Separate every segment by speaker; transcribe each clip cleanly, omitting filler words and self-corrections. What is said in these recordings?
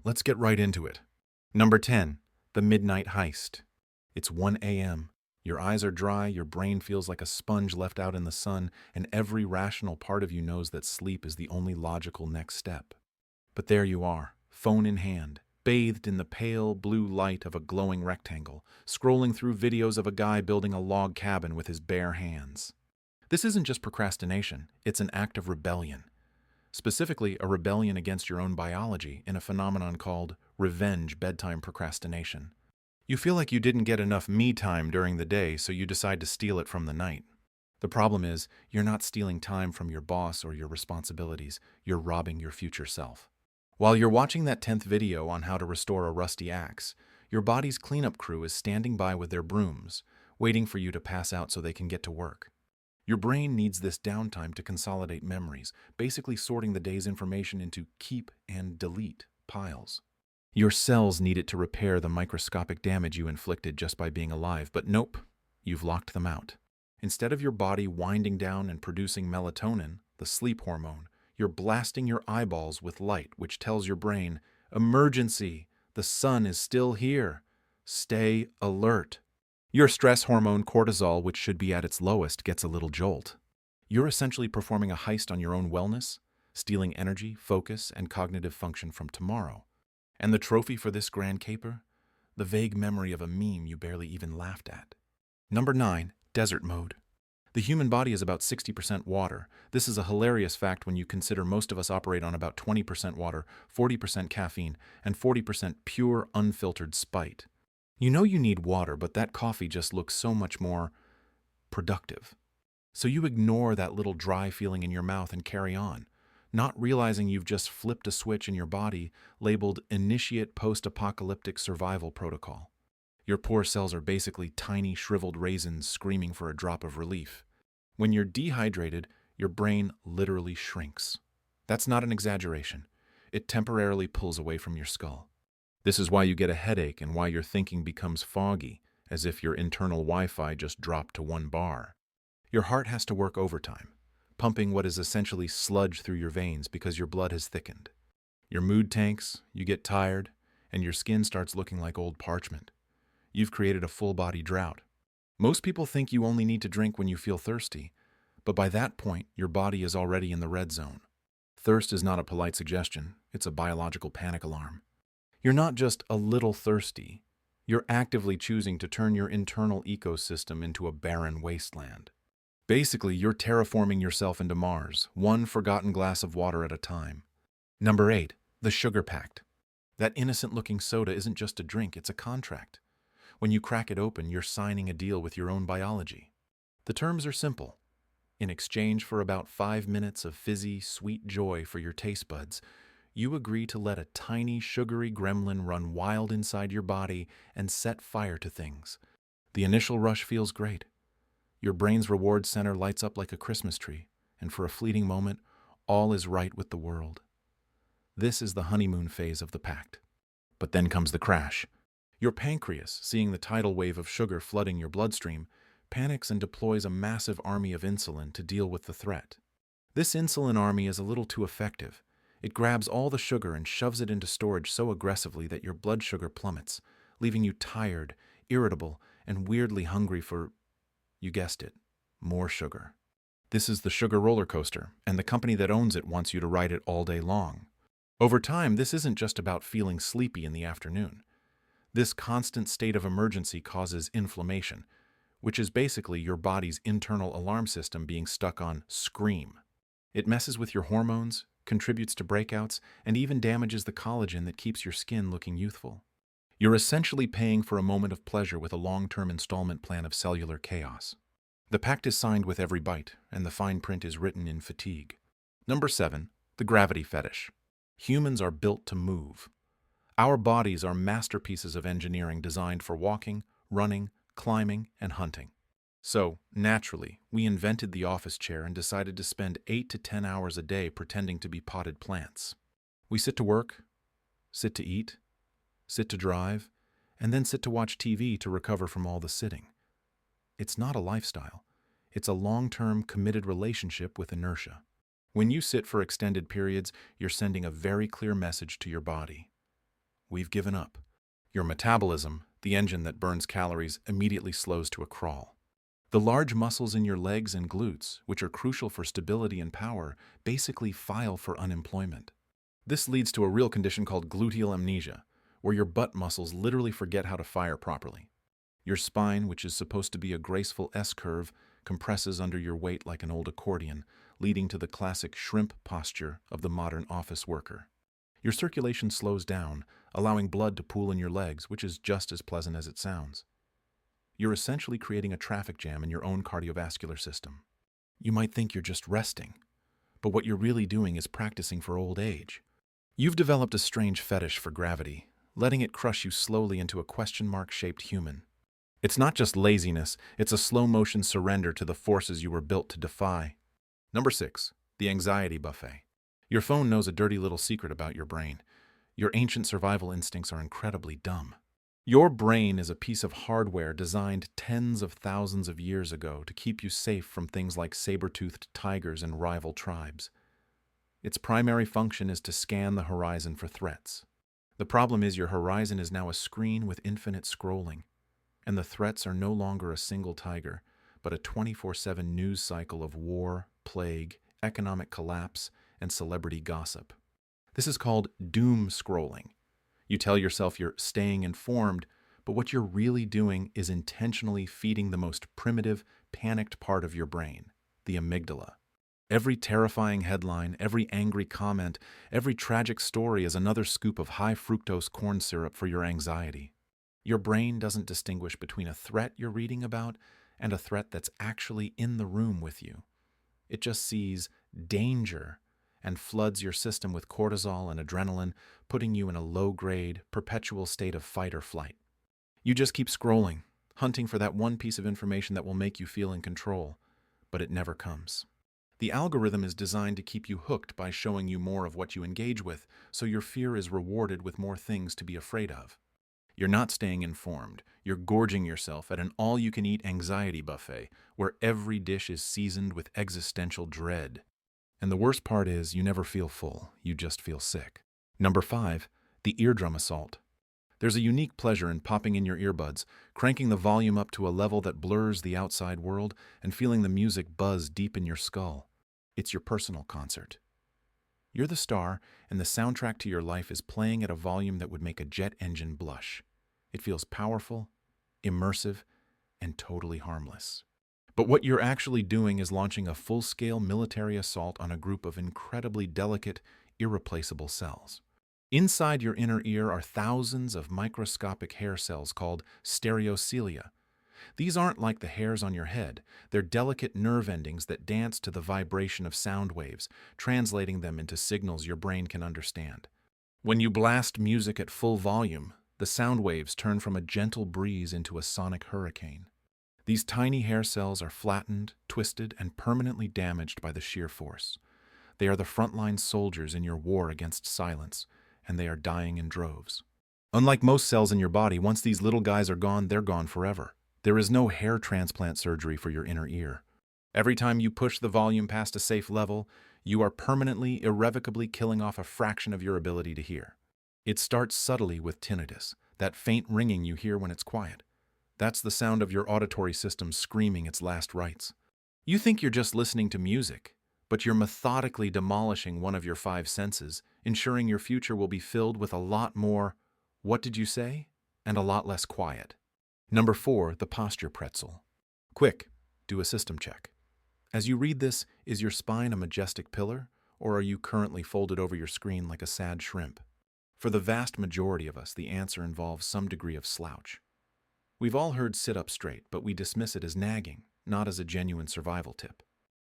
Speaker 1: let's get right into it. Number 10, the Midnight Heist. It's 1 a.m. Your eyes are dry, your brain feels like a sponge left out in the sun, and every rational part of you knows that sleep is the only logical next step. But there you are, phone in hand, bathed in the pale blue light of a glowing rectangle, scrolling through videos of a guy building a log cabin with his bare hands. This isn't just procrastination, it's an act of rebellion. Specifically, a rebellion against your own biology in a phenomenon called revenge bedtime procrastination. You feel like you didn't get enough me time during the day, so you decide to steal it from the night. The problem is, you're not stealing time from your boss or your responsibilities, you're robbing your future self. While you're watching that 10th video on how to restore a rusty axe, your body's cleanup crew is standing by with their brooms, waiting for you to pass out so they can get to work. Your brain needs this downtime to consolidate memories, basically sorting the day's information into keep and delete piles. Your cells need it to repair the microscopic damage you inflicted just by being alive, but nope, you've locked them out. Instead of your body winding down and producing melatonin, the sleep hormone, you're blasting your eyeballs with light, which tells your brain, emergency, the sun is still here. Stay alert. Your stress hormone cortisol, which should be at its lowest, gets a little jolt. You're essentially performing a heist on your own wellness, stealing energy, focus, and cognitive function from tomorrow. And the trophy for this grand caper? The vague memory of a meme you barely even laughed at. Number 9, desert mode. The human body is about 60% water. This is a hilarious fact when you consider most of us operate on about 20% water, 40% caffeine, and 40% pure, unfiltered spite. You know you need water, but that coffee just looks so much more productive. So you ignore that little dry feeling in your mouth and carry on, not realizing you've just flipped a switch in your body labeled Initiate Post-Apocalyptic Survival Protocol. Your poor cells are basically tiny, shriveled raisins screaming for a drop of relief. When you're dehydrated, your brain literally shrinks. That's not an exaggeration. It temporarily pulls away from your skull. This is why you get a headache and why your thinking becomes foggy, as if your internal Wi-Fi just dropped to 1 bar. Your heart has to work overtime, pumping what is essentially sludge through your veins because your blood has thickened. Your mood tanks, you get tired, and your skin starts looking like old parchment. You've created a full-body drought. Most people think you only need to drink when you feel thirsty, but by that point, your body is already in the red zone. Thirst is not a polite suggestion, it's a biological panic alarm. You're not just a little thirsty, you're actively choosing to turn your internal ecosystem into a barren wasteland. Basically, you're terraforming yourself into Mars, one forgotten glass of water at a time. Number 8, the Sugar Pact. That innocent-looking soda isn't just a drink, it's a contract. When you crack it open, you're signing a deal with your own biology. The terms are simple. In exchange for about 5 minutes of fizzy, sweet joy for your taste buds, you agree to let a tiny, sugary gremlin run wild inside your body and set fire to things. The initial rush feels great. Your brain's reward center lights up like a Christmas tree, and for a fleeting moment, all is right with the world. This is the honeymoon phase of the pact. But then comes the crash. Your pancreas, seeing the tidal wave of sugar flooding your bloodstream, panics and deploys a massive army of insulin to deal with the threat. This insulin army is a little too effective. It grabs all the sugar and shoves it into storage so aggressively that your blood sugar plummets, leaving you tired, irritable, and weirdly hungry for, you guessed it, more sugar. This is the sugar roller coaster, and the company that owns it wants you to ride it all day long. Over time, this isn't just about feeling sleepy in the afternoon. This constant state of emergency causes inflammation, which is basically your body's internal alarm system being stuck on scream. It messes with your hormones, contributes to breakouts, and even damages the collagen that keeps your skin looking youthful. You're essentially paying for a moment of pleasure with a long-term installment plan of cellular chaos. The pact is signed with every bite, and the fine print is written in fatigue. Number 7, the Gravity Fetish. Humans are built to move. Our bodies are masterpieces of engineering designed for walking, running, climbing, and hunting. So, naturally, we invented the office chair and decided to spend 8 to 10 hours a day pretending to be potted plants. We sit to work, sit to eat, sit to drive, and then sit to watch TV to recover from all the sitting. It's not a lifestyle. It's a long-term, committed relationship with inertia. When you sit for extended periods, you're sending a very clear message to your body. we've given up. Your metabolism, the engine that burns calories, immediately slows to a crawl. The large muscles in your legs and glutes, which are crucial for stability and power, basically file for unemployment. This leads to a real condition called gluteal amnesia, where your butt muscles literally forget how to fire properly. Your spine, which is supposed to be a graceful S-curve, compresses under your weight like an old accordion, leading to the classic shrimp posture of the modern office worker. Your circulation slows down, allowing blood to pool in your legs, which is just as pleasant as it sounds. You're essentially creating a traffic jam in your own cardiovascular system. You might think you're just resting, but what you're really doing is practicing for old age. You've developed a strange fetish for gravity, letting it crush you slowly into a question mark-shaped human. It's not just laziness, it's a slow-motion surrender to the forces you were built to defy. Number 6. The anxiety buffet. Your phone knows a dirty little secret about your brain. Your ancient survival instincts are incredibly dumb. Your brain is a piece of hardware designed tens of thousands of years ago to keep you safe from things like saber-toothed tigers and rival tribes. Its primary function is to scan the horizon for threats. The problem is your horizon is now a screen with infinite scrolling, and the threats are no longer a single tiger, but a 24/7 news cycle of war, plague, economic collapse, and celebrity gossip. This is called doom scrolling. You tell yourself you're staying informed, but what you're really doing is intentionally feeding the most primitive, panicked part of your brain, the amygdala. Every terrifying headline, every angry comment, every tragic story is another scoop of high-fructose corn syrup for your anxiety. Your brain doesn't distinguish between a threat you're reading about and a threat that's actually in the room with you. It just sees danger and floods your system with cortisol and adrenaline, putting you in a low-grade, perpetual state of fight or flight. You just keep scrolling, hunting for that one piece of information that will make you feel in control, but it never comes. The algorithm is designed to keep you hooked by showing you more of what you engage with, so your fear is rewarded with more things to be afraid of. You're not staying informed. You're gorging yourself at an all-you-can-eat anxiety buffet, where every dish is seasoned with existential dread. And the worst part is, you never feel full, you just feel sick. Number 5. The Eardrum Assault. There's a unique pleasure in popping in your earbuds, cranking the volume up to a level that blurs the outside world, and feeling the music buzz deep in your skull. It's your personal concert. You're the star, and the soundtrack to your life is playing at a volume that would make a jet engine blush. It feels powerful, immersive, and totally harmless. But what you're actually doing is launching a full-scale military assault on a group of incredibly delicate, irreplaceable cells. Inside your inner ear are thousands of microscopic hair cells called stereocilia. These aren't like the hairs on your head. They're delicate nerve endings that dance to the vibration of sound waves, translating them into signals your brain can understand. When you blast music at full volume, the sound waves turn from a gentle breeze into a sonic hurricane. These tiny hair cells are flattened, twisted, and permanently damaged by the sheer force. They are the frontline soldiers in your war against silence, and they are dying in droves. Unlike most cells in your body, once these little guys are gone, they're gone forever. There is no hair transplant surgery for your inner ear. Every time you push the volume past a safe level, you are permanently, irrevocably killing off a fraction of your ability to hear. It starts subtly with tinnitus, that faint ringing you hear when it's quiet. That's the sound of your auditory system screaming its last rites. You think you're just listening to music, but you're methodically demolishing one of your 5 senses, ensuring your future will be filled with a lot more, "What did you say?" and a lot less quiet. Number 4, the Posture Pretzel. Quick, do a system check. As you read this, is your spine a majestic pillar, or are you currently folded over your screen like a sad shrimp? For the vast majority of us, the answer involves some degree of slouch. We've all heard sit up straight, but we dismiss it as nagging, not as a genuine survival tip.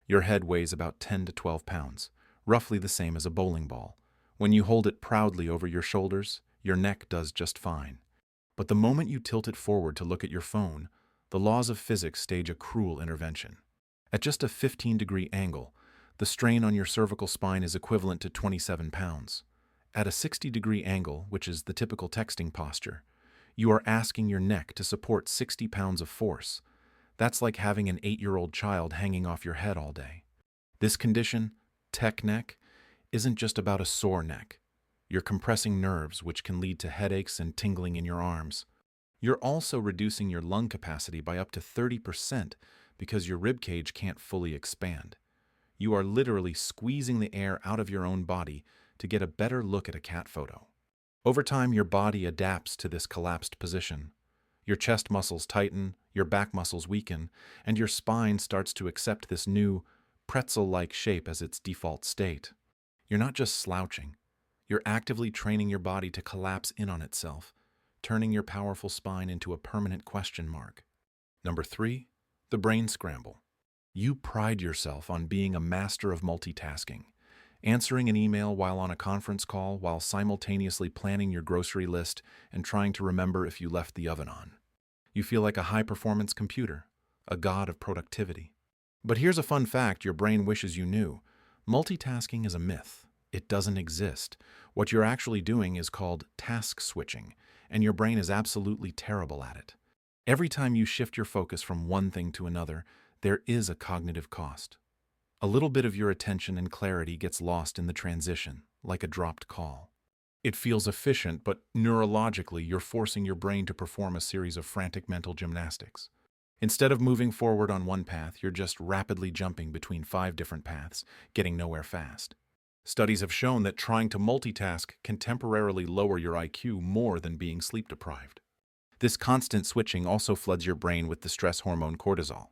Speaker 1: Your head weighs about 10 to 12 pounds, roughly the same as a bowling ball. When you hold it proudly over your shoulders, your neck does just fine. But the moment you tilt it forward to look at your phone, the laws of physics stage a cruel intervention. At just a 15-degree angle, the strain on your cervical spine is equivalent to 27 pounds. At a 60-degree angle, which is the typical texting posture, you are asking your neck to support 60 pounds of force. That's like having an 8-year-old child hanging off your head all day. This condition, tech neck, isn't just about a sore neck. You're compressing nerves, which can lead to headaches and tingling in your arms. You're also reducing your lung capacity by up to 30% because your rib cage can't fully expand. You are literally squeezing the air out of your own body to get a better look at a cat photo. Over time, your body adapts to this collapsed position. Your chest muscles tighten, your back muscles weaken, and your spine starts to accept this new, pretzel-like shape as its default state. You're not just slouching. You're actively training your body to collapse in on itself, turning your powerful spine into a permanent question mark. Number 3, the brain scramble. You pride yourself on being a master of multitasking, answering an email while on a conference call while simultaneously planning your grocery list and trying to remember if you left the oven on. You feel like a high-performance computer, a god of productivity. But here's a fun fact your brain wishes you knew. Multitasking is a myth. It doesn't exist. What you're actually doing is called task switching, and your brain is absolutely terrible at it. Every time you shift your focus from one thing to another, there is a cognitive cost. A little bit of your attention and clarity gets lost in the transition, like a dropped call. It feels efficient, but neurologically, you're forcing your brain to perform a series of frantic mental gymnastics. Instead of moving forward on one path, you're just rapidly jumping between 5 different paths, getting nowhere fast. Studies have shown that trying to multitask can temporarily lower your IQ more than being sleep-deprived. This constant switching also floods your brain with the stress hormone cortisol.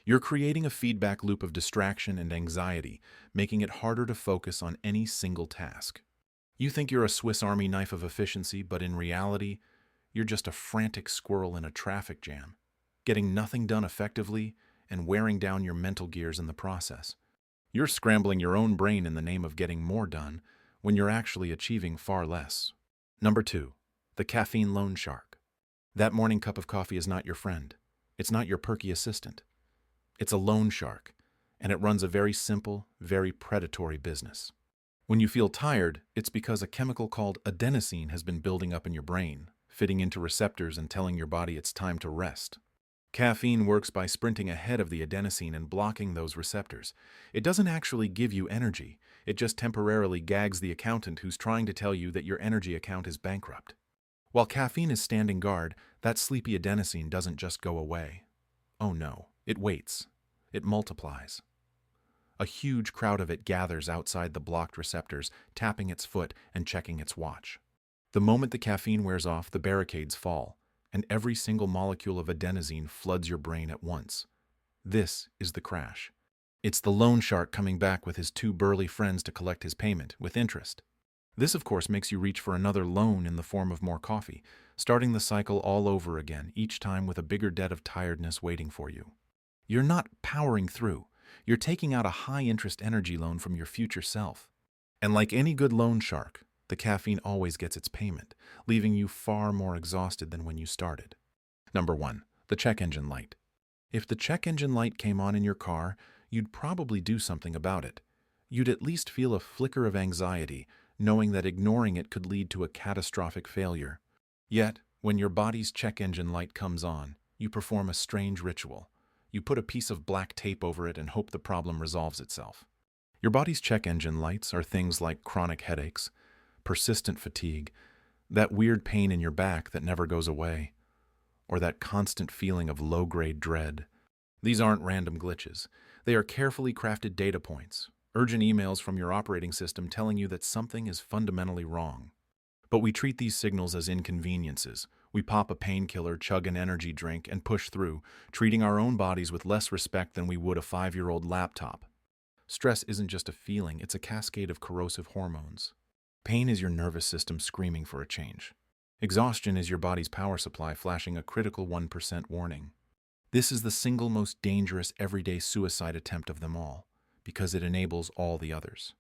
Speaker 1: You're creating a feedback loop of distraction and anxiety, making it harder to focus on any single task. You think you're a Swiss Army knife of efficiency, but in reality, you're just a frantic squirrel in a traffic jam, getting nothing done effectively and wearing down your mental gears in the process. You're scrambling your own brain in the name of getting more done when you're actually achieving far less. Number 2, the caffeine loan shark. That morning cup of coffee is not your friend. It's not your perky assistant. It's a loan shark, and it runs a very simple, very predatory business. When you feel tired, it's because a chemical called adenosine has been building up in your brain, fitting into receptors and telling your body it's time to rest. Caffeine works by sprinting ahead of the adenosine and blocking those receptors. It doesn't actually give you energy. It just temporarily gags the accountant who's trying to tell you that your energy account is bankrupt. While caffeine is standing guard, that sleepy adenosine doesn't just go away. Oh no, it waits. It multiplies. A huge crowd of it gathers outside the blocked receptors, tapping its foot and checking its watch. The moment the caffeine wears off, the barricades fall, and every single molecule of adenosine floods your brain at once. This is the crash. It's the loan shark coming back with his 2 burly friends to collect his payment, with interest. This, of course, makes you reach for another loan in the form of more coffee, starting the cycle all over again, each time with a bigger debt of tiredness waiting for you. You're not powering through. You're taking out a high-interest energy loan from your future self. And like any good loan shark, the caffeine always gets its payment, leaving you far more exhausted than when you started. Number 1, the check engine light. If the check engine light came on in your car, you'd probably do something about it. You'd at least feel a flicker of anxiety, knowing that ignoring it could lead to a catastrophic failure. Yet, when your body's check engine light comes on, you perform a strange ritual. You put a piece of black tape over it and hope the problem resolves itself. Your body's check engine lights are things like chronic headaches, persistent fatigue, that weird pain in your back that never goes away, or that constant feeling of low-grade dread. These aren't random glitches. They are carefully crafted data points, urgent emails from your operating system telling you that something is fundamentally wrong. But we treat these signals as inconveniences. We pop a painkiller, chug an energy drink, and push through, treating our own bodies with less respect than we would a 5-year-old laptop. Stress isn't just a feeling, it's a cascade of corrosive hormones. Pain is your nervous system screaming for a change. Exhaustion is your body's power supply flashing a critical 1% warning. This is the single most dangerous everyday suicide attempt of them all, because it enables all the others.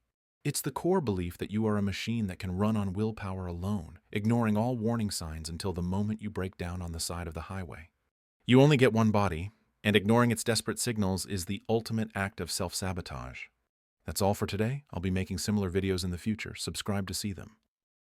Speaker 1: It's the core belief that you are a machine that can run on willpower alone, ignoring all warning signs until the moment you break down on the side of the highway. You only get one body, and ignoring its desperate signals is the ultimate act of self-sabotage. That's all for today. I'll be making similar videos in the future. Subscribe to see them.